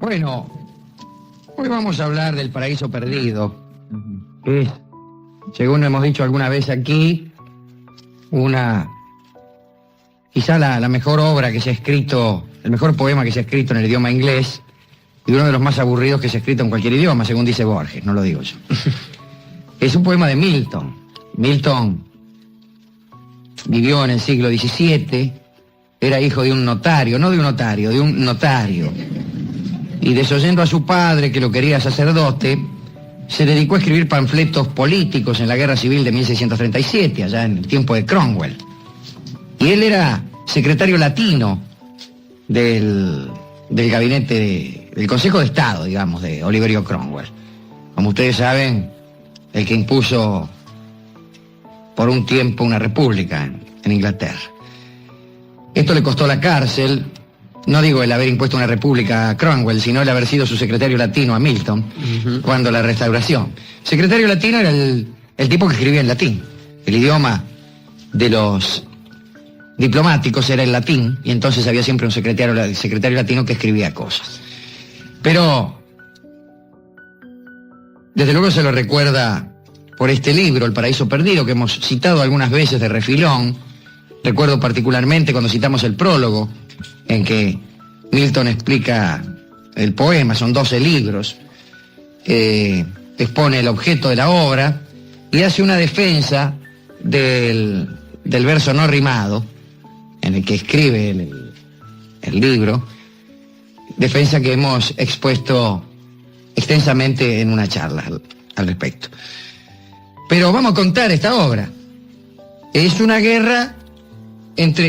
Bueno, hoy vamos a hablar del Paraíso Perdido. Es, según hemos dicho alguna vez aquí, quizá la mejor obra que se ha escrito, el mejor poema que se ha escrito en el idioma inglés y uno de los más aburridos que se ha escrito en cualquier idioma, según dice Borges, no lo digo yo. Es un poema de Milton. Milton vivió en el siglo XVII, era hijo de un notario, no de un notario, de un notario. Y desoyendo a su padre, que lo quería sacerdote, se dedicó a escribir panfletos políticos en la Guerra Civil de 1637, allá en el tiempo de Cromwell. Y él era secretario latino del gabinete, del Consejo de Estado, digamos, de Oliverio Cromwell. Como ustedes saben, el que impuso por un tiempo una república en Inglaterra. Esto le costó la cárcel, no digo el haber impuesto una república a Cromwell, sino el haber sido su secretario latino a Milton, cuando la restauración. Secretario latino era el tipo que escribía en latín. El idioma de los diplomáticos era el latín, y entonces había siempre un secretario latino que escribía cosas. Pero, desde luego se lo recuerda por este libro, El Paraíso Perdido, que hemos citado algunas veces de refilón. Recuerdo particularmente cuando citamos el prólogo, en que Milton explica el poema, son 12 libros, expone el objeto de la obra y hace una defensa del verso no rimado, en el que escribe el libro, defensa que hemos expuesto extensamente en una charla al respecto. Pero vamos a contar esta obra. Es una guerra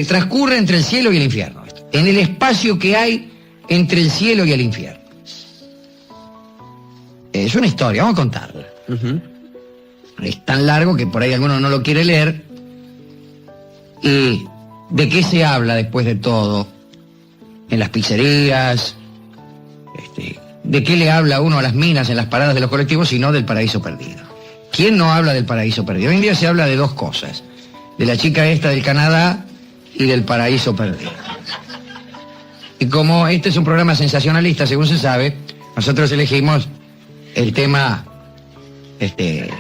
transcurre entre el cielo y el infierno, en el espacio que hay entre el cielo y el infierno. Es una historia, vamos a contarla. Es tan largo que por ahí alguno no lo quiere leer. ¿Y de qué se habla después de todo? En las pizzerías, ¿de qué le habla uno a las minas en las paradas de los colectivos sino del paraíso perdido? ¿Quién no habla del paraíso perdido? Hoy en día se habla de dos cosas: de la chica esta del Canadá y del paraíso perdido. Y como este es un programa sensacionalista, según se sabe, nosotros elegimos el tema de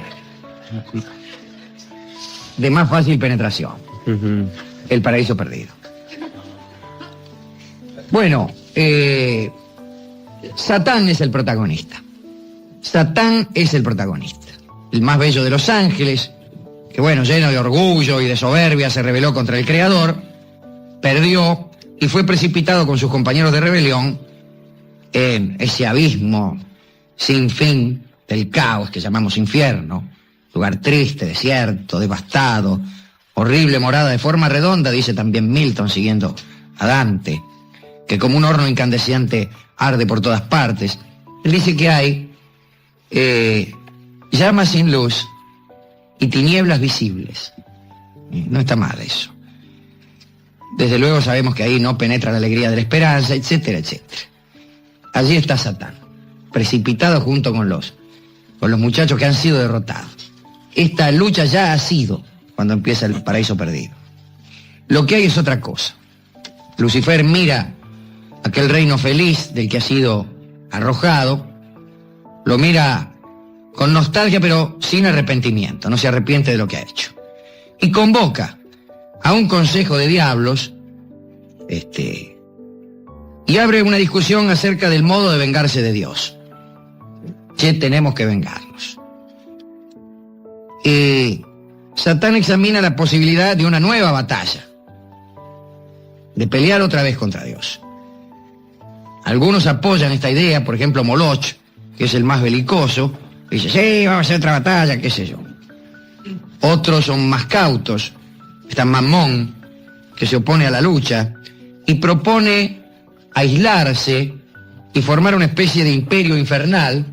más fácil penetración, el paraíso perdido. Bueno, Satán es el protagonista. Satán es el protagonista, el más bello de los ángeles, que bueno, lleno de orgullo y de soberbia, se rebeló contra el Creador, perdió y fue precipitado con sus compañeros de rebelión en ese abismo sin fin del caos que llamamos infierno, lugar triste, desierto, devastado, horrible morada de forma redonda, dice también Milton, siguiendo a Dante, que como un horno incandescente arde por todas partes. Él dice que hay llamas sin luz y tinieblas visibles. No está mal eso. Desde luego sabemos que ahí no penetra la alegría de la esperanza, etcétera, etcétera. Allí está Satán, precipitado junto con los muchachos que han sido derrotados. Esta lucha ya ha sido cuando empieza el paraíso perdido. Lo que hay es otra cosa. Lucifer mira aquel reino feliz del que ha sido arrojado, lo mira con nostalgia pero sin arrepentimiento, no se arrepiente de lo que ha hecho. Y convoca a un consejo de diablos, y abre una discusión acerca del modo de vengarse de Dios. Che, tenemos que vengarnos. Satán examina la posibilidad de una nueva batalla, de pelear otra vez contra Dios. Algunos apoyan esta idea, por ejemplo Moloch, que es el más belicoso, dice, sí, vamos a hacer otra batalla, qué sé yo. Otros son más cautos. Está Mamón, que se opone a la lucha y propone aislarse y formar una especie de imperio infernal,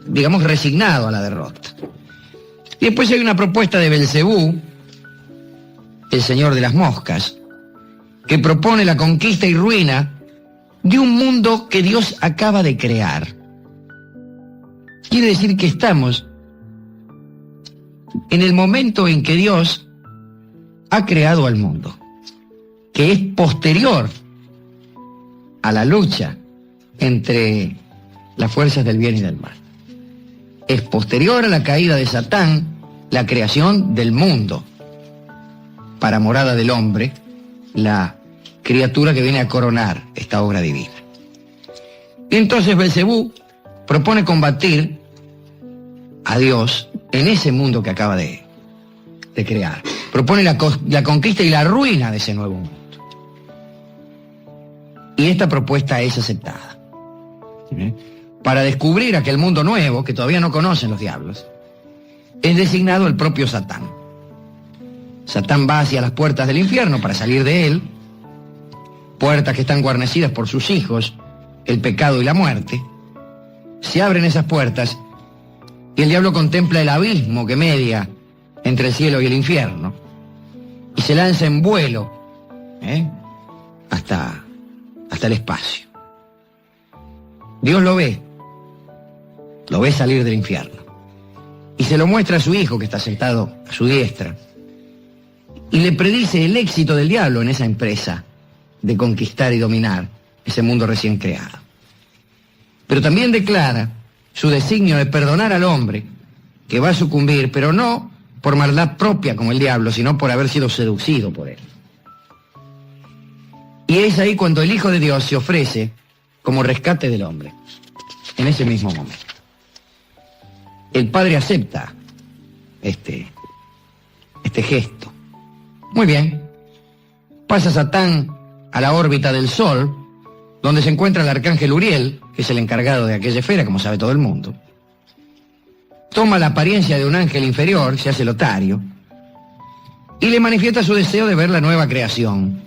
digamos, resignado a la derrota. Y después hay una propuesta de Belcebú, el señor de las moscas, que propone la conquista y ruina de un mundo que Dios acaba de crear. Quiere decir que estamos en el momento en que Dios ha creado al mundo, que es posterior a la lucha entre las fuerzas del bien y del mal. Es posterior a la caída de Satán la creación del mundo, para morada del hombre, la criatura que viene a coronar esta obra divina. Y entonces Belcebú propone combatir a Dios en ese mundo que acaba de crear. Propone la conquista y la ruina de ese nuevo mundo. Y esta propuesta es aceptada. Para descubrir aquel mundo nuevo, que todavía no conocen los diablos, es designado el propio Satán. Satán va hacia las puertas del infierno para salir de él, puertas que están guarnecidas por sus hijos, el pecado y la muerte. Se abren esas puertas y el diablo contempla el abismo que media entre el cielo y el infierno y se lanza en vuelo hasta el espacio. Dios lo ve salir del infierno y se lo muestra a su hijo que está sentado a su diestra y le predice el éxito del diablo en esa empresa de conquistar y dominar ese mundo recién creado. Pero también declara su designio de perdonar al hombre que va a sucumbir, pero no por maldad propia como el diablo, sino por haber sido seducido por él. Y es ahí cuando el Hijo de Dios se ofrece como rescate del hombre, en ese mismo momento. El Padre acepta este gesto. Muy bien. Pasa Satán a la órbita del Sol, donde se encuentra el arcángel Uriel, que es el encargado de aquella esfera, como sabe todo el mundo. Toma la apariencia de un ángel inferior, se hace lotario, y le manifiesta su deseo de ver la nueva creación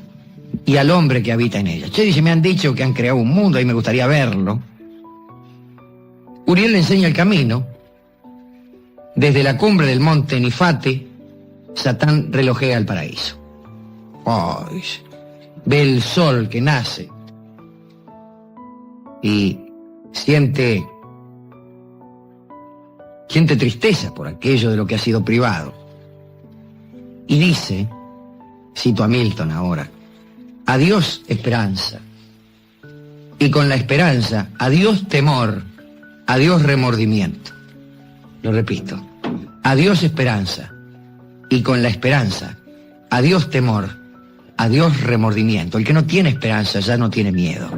y al hombre que habita en ella. Che, dice, me han dicho que han creado un mundo y me gustaría verlo. Uriel le enseña el camino. Desde la cumbre del monte Nifate, Satán relojea el paraíso. Ve el sol que nace y siente tristeza por aquello de lo que ha sido privado. Y dice, cito a Milton ahora, adiós esperanza, y con la esperanza, adiós temor, adiós remordimiento. Lo repito, adiós esperanza, y con la esperanza, adiós temor, adiós remordimiento. El que no tiene esperanza ya no tiene miedo.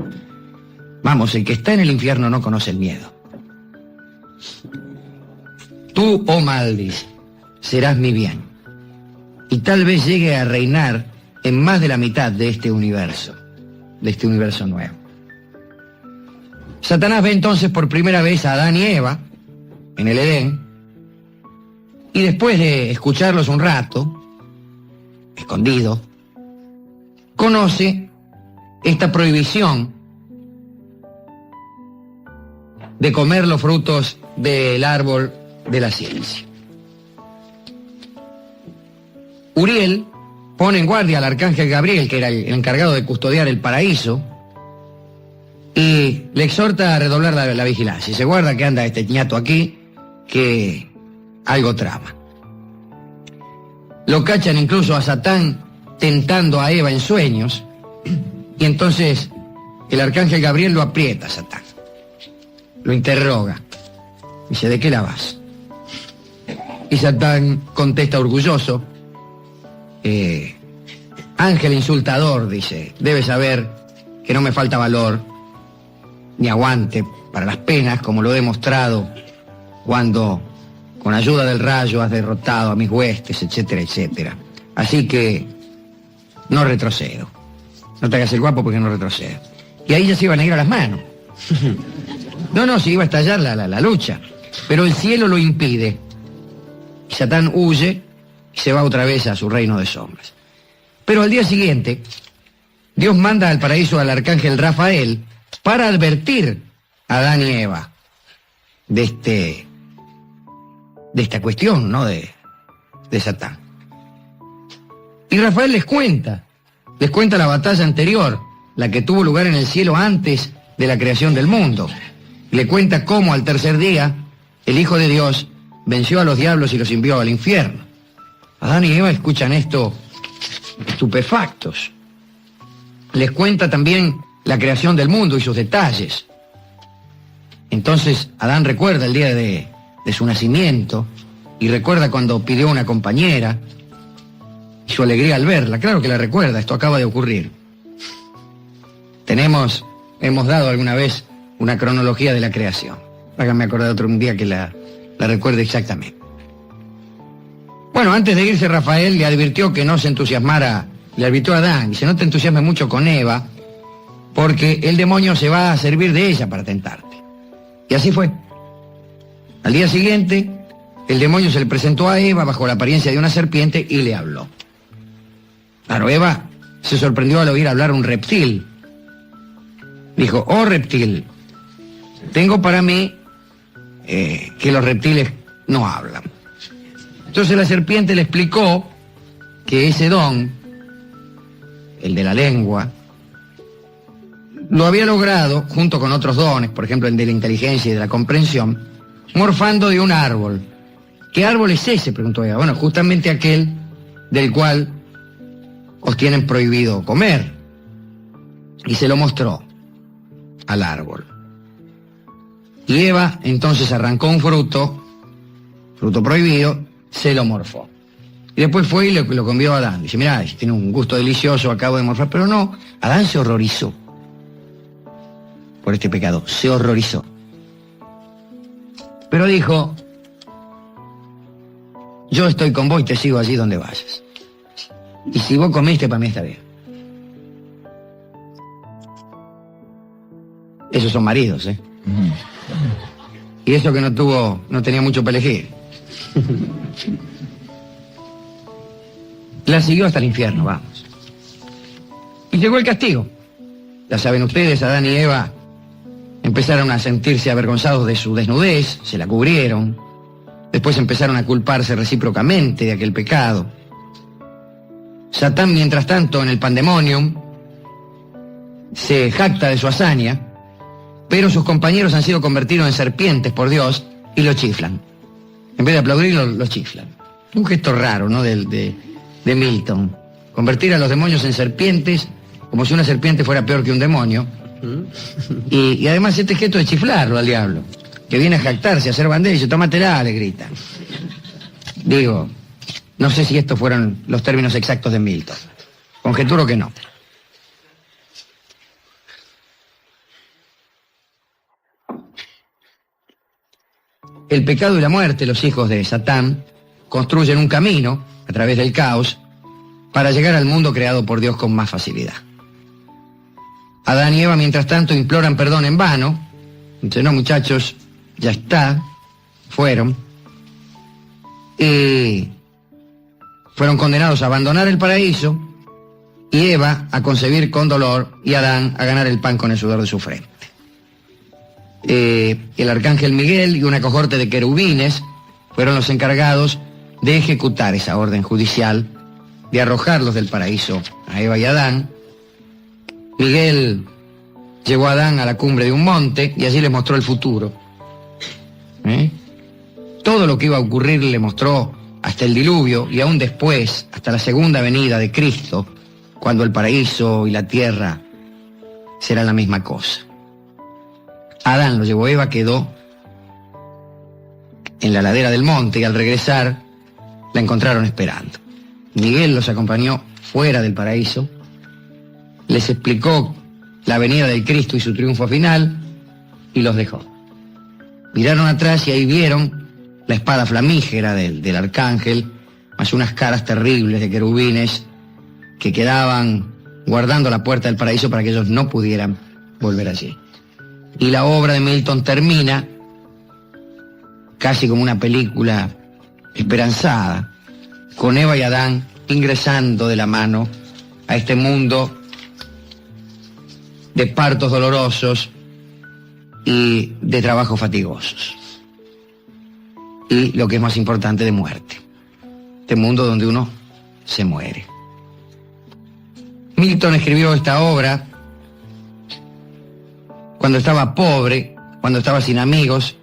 Vamos, el que está en el infierno no conoce el miedo. Tú, oh mal, dice, serás mi bien. Y tal vez llegue a reinar en más de la mitad de este universo nuevo. Satanás ve entonces por primera vez a Adán y Eva en el Edén, y después de escucharlos un rato, escondido, conoce esta prohibición de comer los frutos del árbol de la ciencia. Uriel pone en guardia al arcángel Gabriel, que era el encargado de custodiar el paraíso, y le exhorta a redoblar la vigilancia. Y se guarda que anda este ñato aquí, que algo trama. Lo cachan incluso a Satán tentando a Eva en sueños, y entonces el arcángel Gabriel lo aprieta a Satán. Lo interroga. Dice, ¿de qué la vas? Y Satán contesta orgulloso, ángel insultador, dice, debes saber que no me falta valor ni aguante para las penas, como lo he demostrado cuando con ayuda del rayo has derrotado a mis huestes, etcétera, etcétera. Así que no retrocedo. No te hagas el guapo porque no retrocedo. Y ahí ya se iban a ir a las manos. No, se iba a estallar la lucha. Pero el cielo lo impide. Y Satán huye y se va otra vez a su reino de sombras. Pero al día siguiente, Dios manda al paraíso al arcángel Rafael para advertir a Adán y Eva de esta cuestión, ¿no? De Satán. Y Rafael les cuenta la batalla anterior, la que tuvo lugar en el cielo antes de la creación del mundo. Le cuenta cómo al tercer día el Hijo de Dios venció a los diablos y los envió al infierno. Adán y Eva escuchan esto estupefactos. Les cuenta también la creación del mundo y sus detalles. Entonces Adán recuerda el día de su nacimiento y recuerda cuando pidió una compañera y su alegría al verla. Claro que la recuerda, esto acaba de ocurrir. Hemos dado alguna vez una cronología de la creación. Háganme acordar otro día que la recuerde exactamente. Bueno, antes de irse Rafael le advirtió que no se entusiasmara, le advirtió a Adán, dice, no te entusiasmes mucho con Eva, porque el demonio se va a servir de ella para tentarte. Y así fue. Al día siguiente, el demonio se le presentó a Eva bajo la apariencia de una serpiente y le habló. Claro, Eva se sorprendió al oír hablar un reptil. Dijo, oh reptil, tengo para mí que los reptiles no hablan. Entonces la serpiente le explicó que ese don, el de la lengua, lo había logrado, junto con otros dones, por ejemplo el de la inteligencia y de la comprensión, morfando de un árbol. ¿Qué árbol es ese?, preguntó ella. Bueno, justamente aquel del cual os tienen prohibido comer. Y se lo mostró al árbol. Y Eva entonces arrancó un fruto prohibido, se lo morfó. Y después fue y lo convió a Adán. Dice, mirá, tiene un gusto delicioso, acabo de morfar. Pero no, Adán se horrorizó por este pecado, se horrorizó. Pero dijo, yo estoy con vos y te sigo allí donde vayas. Y si vos comiste, para mí está bien. Esos son maridos, ¿eh? Y eso que no tenía mucho para elegir. La siguió hasta el infierno, vamos. Y llegó el castigo. Ya saben ustedes, Adán y Eva empezaron a sentirse avergonzados de su desnudez, se la cubrieron. Después empezaron a culparse recíprocamente de aquel pecado. Satán, mientras tanto, en el pandemonium, se jacta de su hazaña, pero sus compañeros han sido convertidos en serpientes por Dios y lo chiflan. En vez de aplaudirlo, lo chiflan. Un gesto raro, ¿no?, de Milton. Convertir a los demonios en serpientes, como si una serpiente fuera peor que un demonio. Y además este gesto de chiflarlo al diablo, que viene a jactarse, a hacer bandera y dice, tómatela, le grita. Digo, no sé si estos fueron los términos exactos de Milton. Conjeturo que no. El pecado y la muerte, los hijos de Satán, construyen un camino a través del caos para llegar al mundo creado por Dios con más facilidad. Adán y Eva, mientras tanto, imploran perdón en vano. Dicen, no, muchachos, ya está, fueron. Y fueron condenados a abandonar el paraíso, y Eva a concebir con dolor, y Adán a ganar el pan con el sudor de su frente. El arcángel Miguel y una cohorte de querubines fueron los encargados de ejecutar esa orden judicial, de arrojarlos del paraíso a Eva y Adán. Miguel llevó a Adán a la cumbre de un monte y allí les mostró el futuro. Todo lo que iba a ocurrir le mostró hasta el diluvio y aún después, hasta la segunda venida de Cristo, cuando el paraíso y la tierra serán la misma cosa. Adán lo llevó, Eva quedó en la ladera del monte y al regresar la encontraron esperando. Miguel los acompañó fuera del paraíso, les explicó la venida del Cristo y su triunfo final y los dejó. Miraron atrás y ahí vieron la espada flamígera del arcángel, más unas caras terribles de querubines que quedaban guardando la puerta del paraíso para que ellos no pudieran volver allí. Y la obra de Milton termina casi como una película esperanzada, con Eva y Adán ingresando de la mano a este mundo de partos dolorosos y de trabajos fatigosos. Y lo que es más importante, de muerte. Este mundo donde uno se muere. Milton escribió esta obra cuando estaba pobre, cuando estaba sin amigos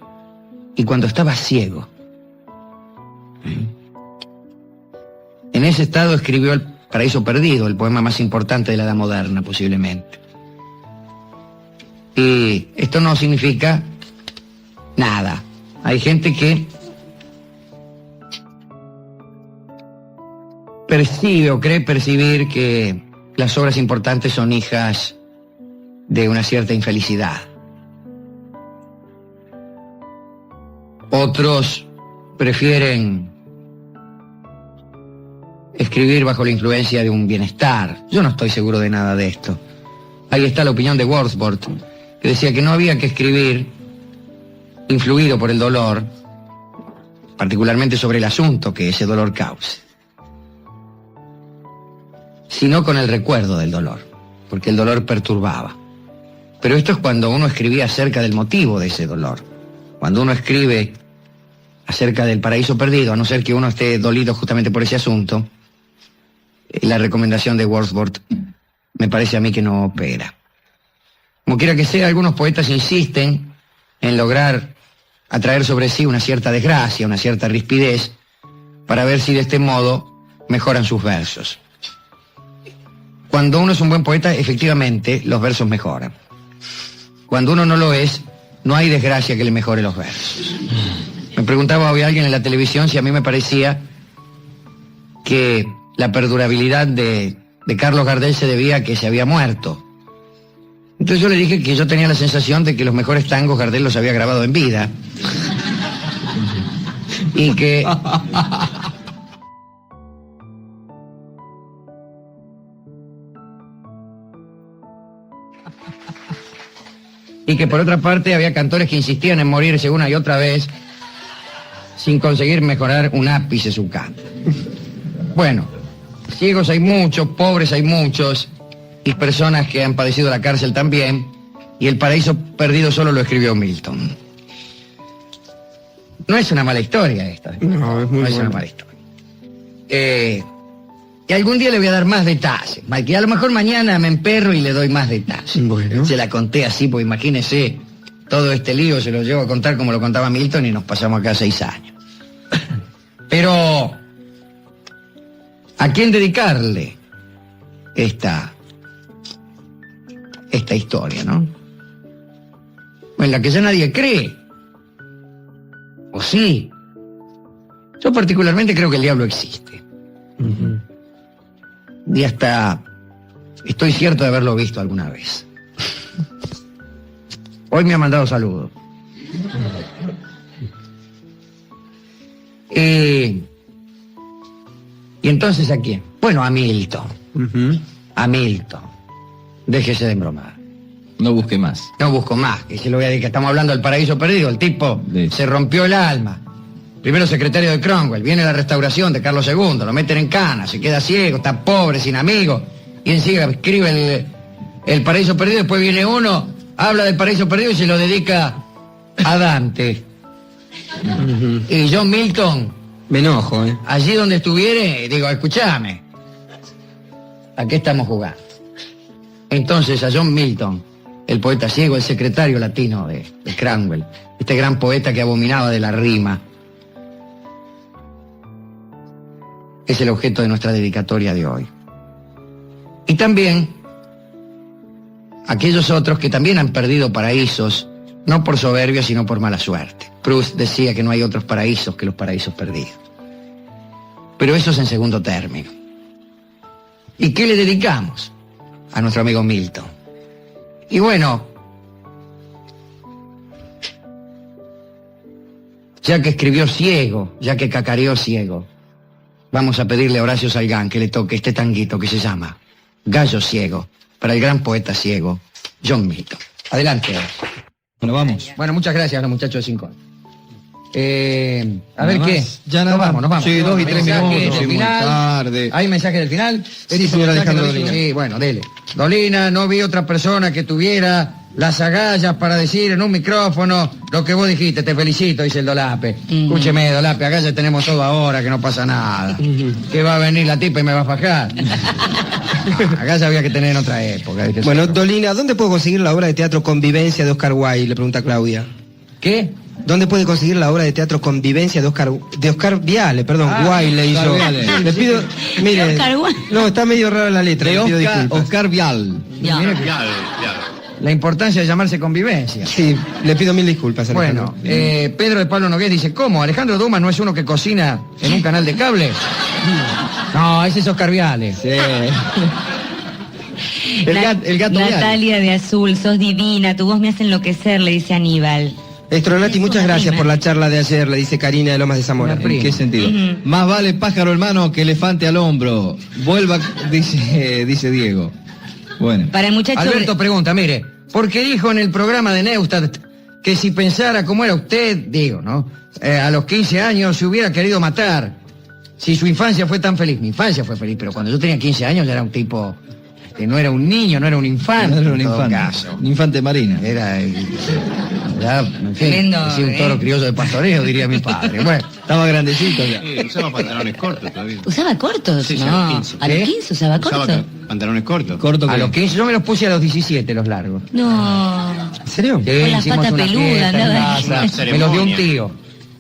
y cuando estaba ciego. En ese estado escribió El Paraíso Perdido, el poema más importante de la Edad Moderna, posiblemente. Y esto no significa nada. Hay gente que percibe o cree percibir que las obras importantes son hijas de una cierta infelicidad. Otros prefieren escribir bajo la influencia de un bienestar. Yo no estoy seguro de nada de esto. Ahí está la opinión de Wordsworth, que decía que no había que escribir influido por el dolor, particularmente sobre el asunto que ese dolor cause, sino con el recuerdo del dolor, porque el dolor perturbaba. Pero esto es cuando uno escribía acerca del motivo de ese dolor. Cuando uno escribe acerca del paraíso perdido, a no ser que uno esté dolido justamente por ese asunto, la recomendación de Wordsworth me parece a mí que no opera. Como quiera que sea, algunos poetas insisten en lograr atraer sobre sí una cierta desgracia, una cierta rispidez, para ver si de este modo mejoran sus versos. Cuando uno es un buen poeta, efectivamente, los versos mejoran. Cuando uno no lo es, no hay desgracia que le mejore los versos. Me preguntaba hoy alguien en la televisión si a mí me parecía que la perdurabilidad de Carlos Gardel se debía a que se había muerto. Entonces yo le dije que yo tenía la sensación de que los mejores tangos Gardel los había grabado en vida. Y que... y que por otra parte había cantores que insistían en morirse una y otra vez sin conseguir mejorar un ápice su canto. Bueno, ciegos hay muchos, pobres hay muchos, y personas que han padecido la cárcel también, y El paraíso perdido solo lo escribió Milton. No es una mala historia esta. No, es muy no es una mala historia. Y algún día le voy a dar más detalles, que a lo mejor mañana me emperro y le doy más detalles. Bueno. Se la conté así, pues imagínese, todo este lío se lo llevo a contar como lo contaba Milton y nos pasamos acá 6 años. Pero, ¿a quién dedicarle esta historia, no? En la que ya nadie cree. ¿O sí? Yo particularmente creo que el diablo existe. Uh-huh. Y hasta estoy cierto de haberlo visto alguna vez. Hoy me ha mandado saludos. Y entonces, ¿a quién? Bueno, a Milton. Uh-huh. A Milton. Déjese de embromar. No busque más. No busco más, que se lo voy a decir, que estamos hablando del paraíso perdido. El tipo se rompió el alma. Primero secretario de Cromwell, viene la restauración de Carlos II, lo meten en cana, se queda ciego, está pobre, sin amigos, y encima escribe el paraíso perdido, después viene uno, habla del paraíso perdido y se lo dedica a Dante. Uh-huh. Y John Milton, Me enojo, allí donde estuviere, digo, escúchame, ¿a qué estamos jugando? Entonces a John Milton, el poeta ciego, el secretario latino de Cromwell, este gran poeta que abominaba de la rima, es el objeto de nuestra dedicatoria de hoy. Y también aquellos otros que también han perdido paraísos, no por soberbia, sino por mala suerte. Proust decía que no hay otros paraísos que los paraísos perdidos. Pero eso es en segundo término. ¿Y qué le dedicamos a nuestro amigo Milton? Y bueno, ya que escribió ciego, ya que cacareó ciego, vamos a pedirle a Horacio Salgán que le toque este tanguito que se llama Gallo Ciego, para el gran poeta ciego, John Milton. Adelante. Bueno, vamos. Bueno, muchas gracias a los muchachos de 5. A ver Nada qué. más. Ya nada nos vamos, nos vamos. Sí, 2 y 3 Mensajes minutos, del sí, muy final. tarde. ¿Hay mensaje del final? Sí, señor Alejandro Dolina. Sí, bueno, dele. Dolina, no vi otra persona que tuviera las agallas para decir en un micrófono lo que vos dijiste. Te felicito, dice el Dolape. Escúcheme, Dolape, agallas tenemos todo ahora, que no pasa nada. Que va a venir la tipa y me va a fajar. Agallas había que tener en otra época. ¿Viste? Bueno, Dolina, ¿dónde puedo conseguir la obra de teatro Convivencia de Oscar Wilde? Le pregunta Claudia. ¿Qué? ¿Dónde puede conseguir la obra de teatro Convivencia de Oscar Viale, perdón, Wilde le hizo? Viale. Le pido, mire, Oscar Wilde. no, está medio rara la letra, le pido disculpas. Oscar Vial. Ya. Mire que- la importancia de llamarse convivencia. Sí, le pido mil disculpas, Alejandro. Bueno, Pedro de Pablo Nogués dice, ¿cómo? ¿Alejandro Dumas no es uno que cocina en un canal de cable? No, ese es Oscar Viale. Sí. El gato Viale. Natalia de Azul, sos divina, tu voz me hace enloquecer, le dice Aníbal. Estronati, muchas gracias por la charla de ayer, le dice Karina de Lomas de Zamora. Una ¿En qué sentido? Ujú. Más vale pájaro hermano que elefante al hombro. Vuelva, dice Diego. Bueno. Para el muchacho... Alberto pregunta, mire, porque dijo en el programa de Neustadt que si pensara como era usted, digo, ¿no? A los 15 años se hubiera querido matar. Si su infancia fue tan feliz. Mi infancia fue feliz, pero cuando yo tenía 15 años ya era un tipo... que no era un niño, no era un infante. No era un en todo infante. caso. Un infante marina. Era, en fin, Tremendo, parecía un toro criollo de pastoreo, diría mi padre. Bueno, Estaba grandecito ya. Sí, usaba pantalones cortos todavía. ¿Usaba cortos? Sí, sí, no, a los 15. a los ¿Qué? 15 usaba Usaba cortos. pantalones cortos. Corto a que... los 15, yo me los puse a los 17, los largos. No. ¿En serio? Sí, Con las hicimos patas una peludas, fiesta en andaba. casa. Una Me los dio un ceremonia. tío.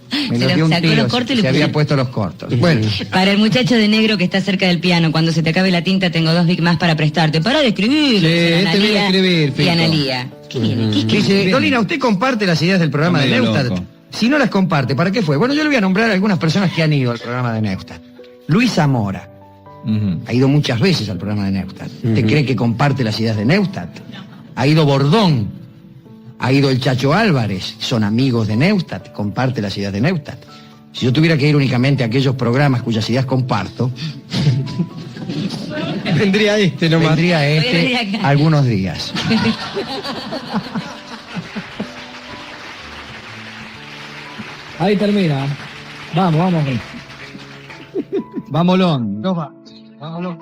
Me Se los los dio un sacó tío, los cortos y le se puso- había puesto los cortos. Bueno, Para el muchacho de negro que está cerca del piano, cuando se te acabe la tinta tengo 2 Big más para prestarte. Para de escribir. Sí, dice este viene a escribir, Y Fico. Analía. ¿Qué viene? ¿Qué escribe? dice, Dolina, ¿usted comparte las ideas del programa Está de medio Neustadt? loco. Si no las comparte, ¿para qué fue? Bueno, yo le voy a nombrar a algunas personas que han ido al programa de Neustadt. Luis Zamora Ujú. ha ido muchas veces al programa de Neustadt. ¿Usted cree que comparte las ideas de Neustadt? Ha ido Bordón, ha ido el Chacho Álvarez, son amigos de Neustadt, comparte las ideas de Neustadt. Si yo tuviera que ir únicamente a aquellos programas cuyas ideas comparto, Vendría este nomás. vendría Vendría este acá. algunos días. Ahí termina. Vamos. Vámonos. Vámonos.